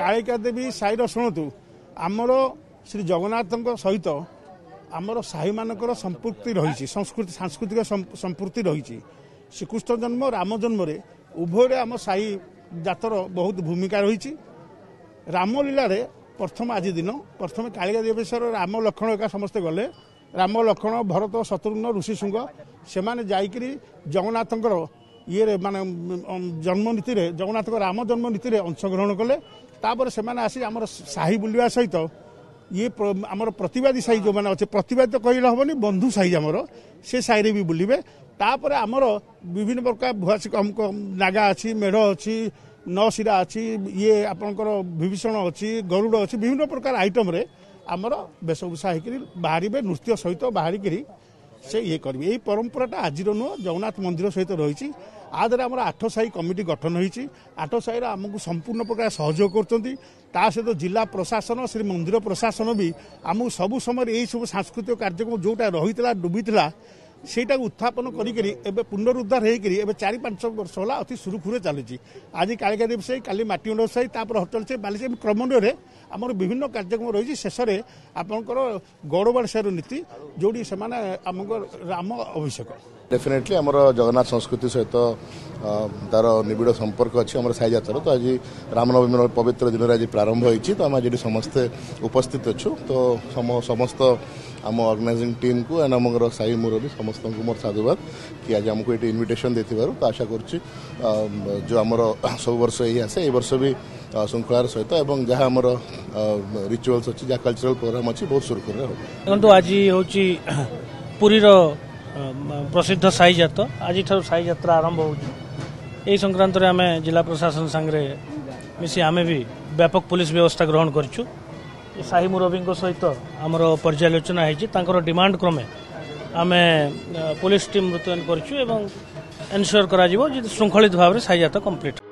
कालिका देवी साईर शुणु आमर श्री जगन्नाथ सहित आमर साही मानकर संपृक्ति रही संस्कृति सांस्कृतिक संपृक्ति रही श्रीकृष्ण जन्म राम जन्म उभय आम साई जातर बहुत भूमिका रही रामलीला प्रथम आज दिन प्रथम कालिका देवेश्वर राम लक्ष्मण एका समस्ते गले राम लक्ष्मण भरत शत्रुघ्न ऋषिशृंग से जाकरी जगन्नाथ ये माने जन्म नीति जगन्नाथ राम जन्म नीति अंशग्रहण कले तापर से आसी आम साही बुलवा सहित ये आमर प्रतिवादी साही जो मैंने अच्छे प्रतिवादी तो कहले हेनी बंधु साही आमर से साही भी बुलवे तापर आमर विभिन्न प्रकार भुआसी नागा अच्छी मेढ़ अच्छी नशिरा अच्छी ये आपंकर विभीषण अच्छी गरुड़ अच्छी विभिन्न प्रकार आइटम रे आमर वेशभूषा होकर बाहर नृत्य सहित बाहर से ये करेंगे यही परंपराटा आज नुह जगन्नाथ मंदिर सहित रही आदर आम 8 साही कमिटी गठन होती 8 साही आमको संपूर्ण प्रकार सहयोग कर सहित जिला प्रशासन श्री मंदिर प्रशासन भी आमको सबु समय यही सब सांस्कृतिक कार्यक्रम जोटा रही डूबी सेटा उत्थापन करी पुनरुद्धार होकर 4-5 वर्ष है अति सुरुखुरे चली आज कालिका देवी साही काली माटीमंड साही हटल से बाली क्रमण्य आमर विभिन्न कार्यक्रम रही शेष में आपंकर गौरवाड़ सार नीति जोड़ी से राम अभिषेक डेफिनेटली आमर जगन्नाथ संस्कृति सहित तार निबिड़ संपर्क अच्छी आम साई जातर तो आज रामनवमी पवित्र दिन आज प्रारंभ होती तो आम आज समस्ते उपस्थित अच्छु तो समस्त आम ऑर्गेनाइजिंग टीम को एंड आम साई मुरबी समस्त को मोर साधुवाद कि आज आमको ये इनविटेशन देथिबारु तो आशा करुच्ची जो आमर सब वर्ष यही आसे ये वर्ष भी श्रृंखलार सहित एवं जहाँ आमर रिचुअल्स अच्छी जहाँ कल्चरल प्रोग्राम अच्छी बहुत सुरखुर हो आज हूँ पुरीर प्रसिद्ध साई जात आज साई यात्रा आरंभ हो संक्रांत आम जिला प्रशासन सांगे मिसी आमे भी व्यापक पुलिस व्यवस्था ग्रहण करूँ साही मुरबी सहित आमर पर्यालोचना होती डिमांड क्रमे आम पुलिस टीम मुतयन करूँ एवं एनश्योर करा श्रृंखलित भाव में साई यात्रा कंप्लीट